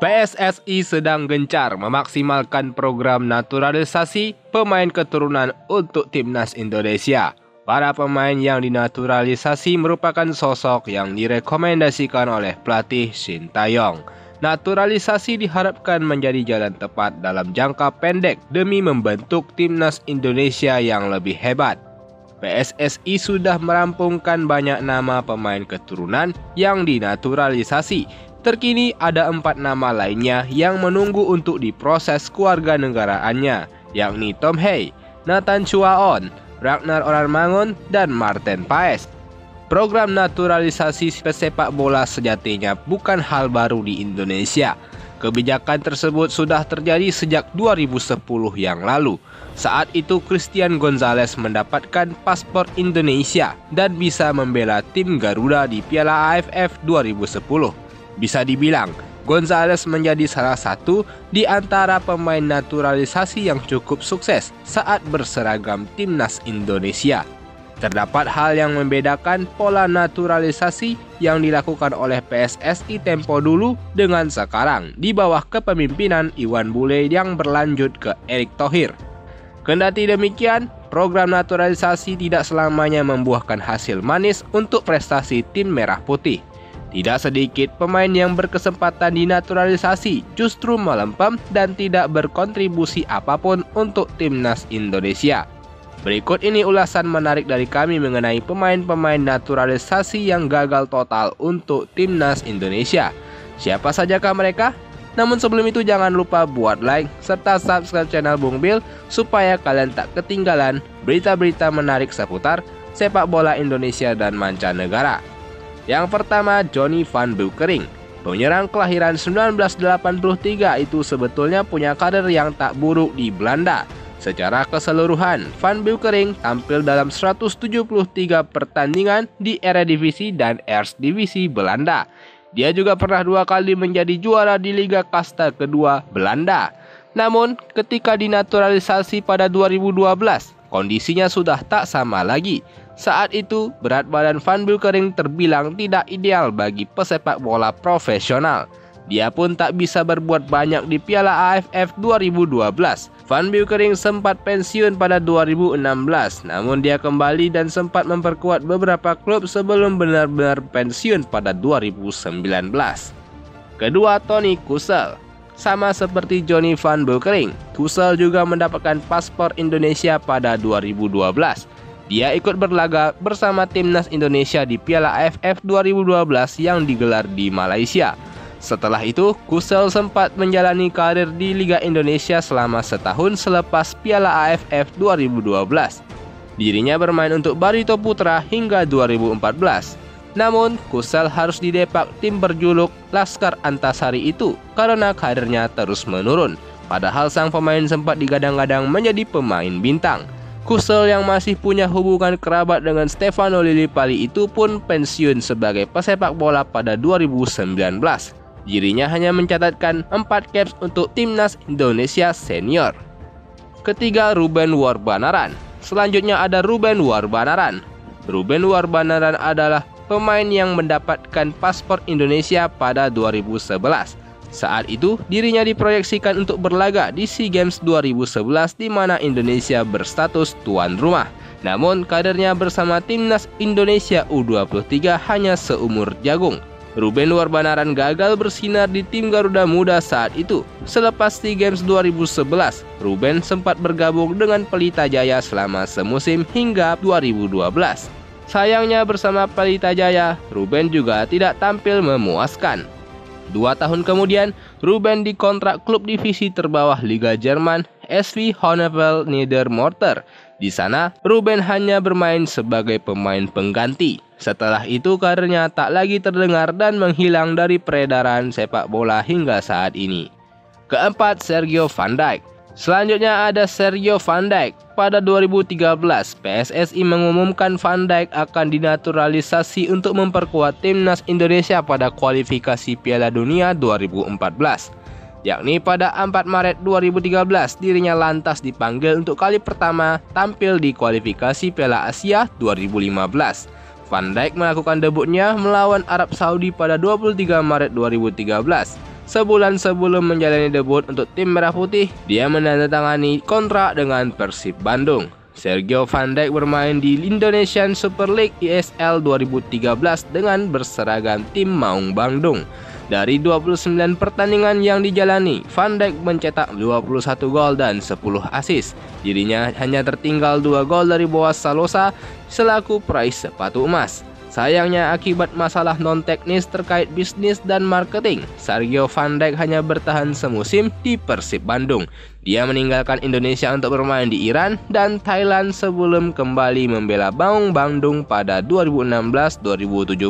PSSI sedang gencar memaksimalkan program naturalisasi pemain keturunan untuk timnas Indonesia. Para pemain yang dinaturalisasi merupakan sosok yang direkomendasikan oleh pelatih Shin Tae-yong. Naturalisasi diharapkan menjadi jalan tepat dalam jangka pendek demi membentuk timnas Indonesia yang lebih hebat. PSSI sudah merampungkan banyak nama pemain keturunan yang dinaturalisasi. Terkini ada 4 nama lainnya yang menunggu untuk diproses kewarganegaraannya, yakni Tom Hei, Nathan Chuaon, Ragnar Orarmangun, dan Martin Paes. Program naturalisasi pesepak bola sejatinya bukan hal baru di Indonesia. Kebijakan tersebut sudah terjadi sejak 2010 yang lalu. Saat itu Christian Gonzalez mendapatkan paspor Indonesia dan bisa membela tim Garuda di Piala AFF 2010. Bisa dibilang, Gonzalez menjadi salah satu di antara pemain naturalisasi yang cukup sukses saat berseragam timnas Indonesia. Terdapat hal yang membedakan pola naturalisasi yang dilakukan oleh PSSI tempo dulu dengan sekarang di bawah kepemimpinan Iwan Bule yang berlanjut ke Erick Thohir. Kendati demikian, program naturalisasi tidak selamanya membuahkan hasil manis untuk prestasi tim merah putih. Tidak sedikit pemain yang berkesempatan dinaturalisasi justru melempem dan tidak berkontribusi apapun untuk timnas Indonesia. Berikut ini ulasan menarik dari kami mengenai pemain-pemain naturalisasi yang gagal total untuk timnas Indonesia. Siapa sajakah mereka? Namun sebelum itu jangan lupa buat like serta subscribe channel Bung Bil supaya kalian tak ketinggalan berita-berita menarik seputar sepak bola Indonesia dan mancanegara. Yang pertama, Johnny van Beukering. Penyerang kelahiran 1983 itu sebetulnya punya karir yang tak buruk di Belanda. Secara keseluruhan, Van Beukering tampil dalam 173 pertandingan di Eredivisie dan Eerste Belanda. Dia juga pernah 2 kali menjadi juara di Liga Kasta kedua Belanda. Namun, ketika dinaturalisasi pada 2012, kondisinya sudah tak sama lagi. Saat itu, berat badan Van Beukering terbilang tidak ideal bagi pesepak bola profesional. Dia pun tak bisa berbuat banyak di Piala AFF 2012. Van Beukering sempat pensiun pada 2016, namun dia kembali dan sempat memperkuat beberapa klub sebelum benar-benar pensiun pada 2019. Kedua, Toni Kusel. Sama seperti Johnny van Beukering, Kusel juga mendapatkan paspor Indonesia pada 2012. Dia ikut berlaga bersama timnas Indonesia di Piala AFF 2012 yang digelar di Malaysia. Setelah itu, Kusel sempat menjalani karir di Liga Indonesia selama setahun selepas Piala AFF 2012. Dirinya bermain untuk Barito Putra hingga 2014. Namun, Kusel harus didepak tim berjuluk Laskar Antasari itu karena karirnya terus menurun. Padahal sang pemain sempat digadang-gadang menjadi pemain bintang. Kusel yang masih punya hubungan kerabat dengan Stefano Lillipali itu pun pensiun sebagai pesepak bola pada 2019. Dirinya hanya mencatatkan 4 caps untuk timnas Indonesia senior. Ketiga, Ruben Warbanaran. Selanjutnya ada Ruben Warbanaran. Ruben Warbanaran adalah pemain yang mendapatkan paspor Indonesia pada 2011. Saat itu, dirinya diproyeksikan untuk berlaga di SEA Games 2011 di mana Indonesia berstatus tuan rumah. Namun, karirnya bersama timnas Indonesia U23 hanya seumur jagung. Ruben Warbanaran gagal bersinar di tim Garuda Muda saat itu. Selepas SEA Games 2011, Ruben sempat bergabung dengan Pelita Jaya selama semusim hingga 2012. Sayangnya bersama Pelita Jaya, Ruben juga tidak tampil memuaskan. 2 tahun kemudian, Ruben dikontrak klub divisi terbawah Liga Jerman SV Honeywell Niedermorter. Di sana, Ruben hanya bermain sebagai pemain pengganti. Setelah itu karirnya tak lagi terdengar dan menghilang dari peredaran sepak bola hingga saat ini. Keempat, Sergio Van Dijk. Selanjutnya ada Sergio Van Dijk. Pada 2013, PSSI mengumumkan Van Dijk akan dinaturalisasi untuk memperkuat timnas Indonesia pada kualifikasi Piala Dunia 2014. Yakni pada 4 Maret 2013, dirinya lantas dipanggil untuk kali pertama tampil di kualifikasi Piala Asia 2015. Van Dijk melakukan debutnya melawan Arab Saudi pada 23 Maret 2013. Sebulan sebelum menjalani debut untuk tim Merah Putih, dia menandatangani kontrak dengan Persib Bandung. Sergio Van Dijk bermain di Indonesian Super League ISL 2013 dengan berseragam tim Maung Bandung. Dari 29 pertandingan yang dijalani, Van Dijk mencetak 21 gol dan 10 assist. Dirinya hanya tertinggal 2 gol dari Boaz Salosa selaku peraih sepatu emas. Sayangnya akibat masalah non-teknis terkait bisnis dan marketing, Sergio Van Dijk hanya bertahan semusim di Persib Bandung. Dia meninggalkan Indonesia untuk bermain di Iran dan Thailand sebelum kembali membela Maung Bandung pada 2016-2017.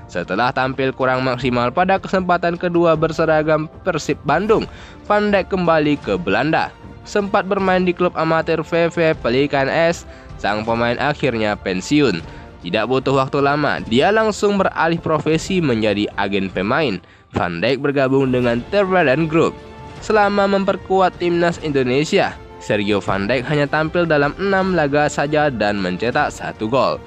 Setelah tampil kurang maksimal pada kesempatan kedua berseragam Persib Bandung, Van Dijk kembali ke Belanda. Sempat bermain di klub amatir VV Pelikan S, sang pemain akhirnya pensiun. Tidak butuh waktu lama, dia langsung beralih profesi menjadi agen pemain. Van Dijk bergabung dengan Tervaden Group. Selama memperkuat timnas Indonesia, Sergio Van Dijk hanya tampil dalam 6 laga saja dan mencetak 1 gol.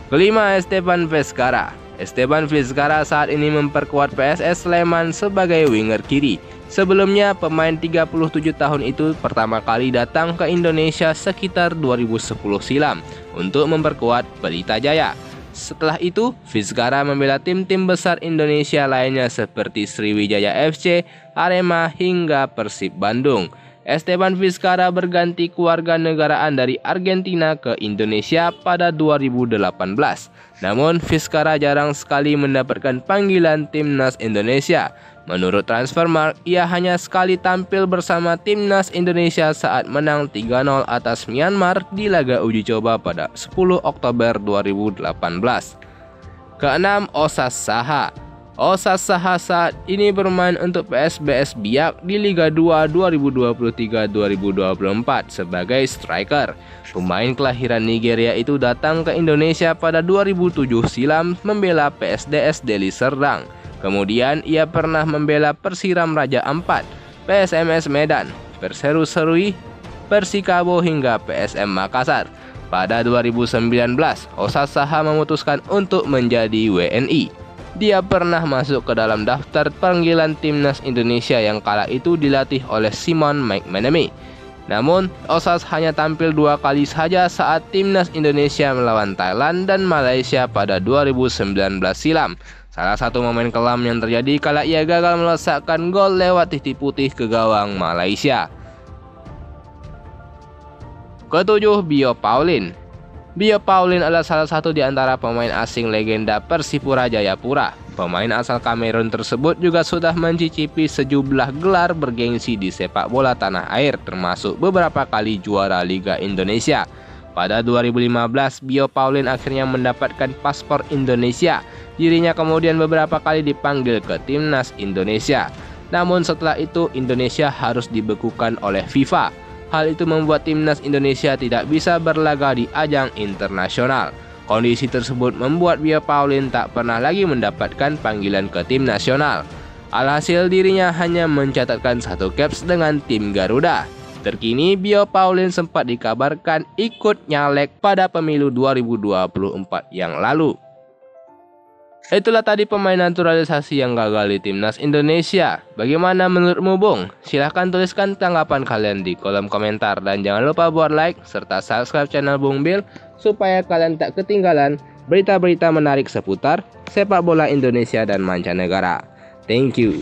Kelima, Esteban Vizcarra. Esteban Vizcarra saat ini memperkuat PSS Sleman sebagai winger kiri. Sebelumnya, pemain 37 tahun itu pertama kali datang ke Indonesia sekitar 2010 silam untuk memperkuat Pelita Jaya. Setelah itu, Vizcarra membela tim-tim besar Indonesia lainnya seperti Sriwijaya FC, Arema hingga Persib Bandung. Esteban Vizcarra berganti kewarganegaraan dari Argentina ke Indonesia pada 2018. Namun, Vizcarra jarang sekali mendapatkan panggilan timnas Indonesia. Menurut Transfermarkt, ia hanya sekali tampil bersama timnas Indonesia saat menang 3-0 atas Myanmar di laga uji coba pada 10 Oktober 2018. Keenam, Osas Saha. Osas Saha saat ini bermain untuk PSBS Biak di Liga 2 2023-2024 sebagai striker. Pemain kelahiran Nigeria itu datang ke Indonesia pada 2007 silam membela PSDS Deli Serdang. Kemudian ia pernah membela Persiram Raja Ampat, PSMS Medan, Perseru Serui, Persikabo hingga PSM Makassar. Pada 2019, Osas Saha memutuskan untuk menjadi WNI. Dia pernah masuk ke dalam daftar panggilan timnas Indonesia yang kala itu dilatih oleh Simon McManamy. Namun, Osas hanya tampil 2 kali saja saat timnas Indonesia melawan Thailand dan Malaysia pada 2019 silam. Salah satu momen kelam yang terjadi kala ia gagal melesakkan gol lewat titik putih ke gawang Malaysia. Ketujuh, Bio Pauline. Bio Pauline adalah salah satu di antara pemain asing legenda Persipura Jayapura. Pemain asal Kamerun tersebut juga sudah mencicipi sejumlah gelar bergengsi di sepak bola tanah air, termasuk beberapa kali juara Liga Indonesia. Pada 2015, Bio Pauline akhirnya mendapatkan paspor Indonesia. Dirinya kemudian beberapa kali dipanggil ke timnas Indonesia. Namun setelah itu Indonesia harus dibekukan oleh FIFA. Hal itu membuat timnas Indonesia tidak bisa berlaga di ajang internasional. Kondisi tersebut membuat Bio Pauline tak pernah lagi mendapatkan panggilan ke tim nasional. Alhasil dirinya hanya mencatatkan 1 caps dengan tim Garuda. Terkini Bio Pauline sempat dikabarkan ikut nyalek pada pemilu 2024 yang lalu. Itulah tadi pemain naturalisasi yang gagal di timnas Indonesia. Bagaimana menurutmu, Bung? Silahkan tuliskan tanggapan kalian di kolom komentar. Dan jangan lupa buat like serta subscribe channel Bung Bil supaya kalian tak ketinggalan berita-berita menarik seputar sepak bola Indonesia dan mancanegara. Thank you.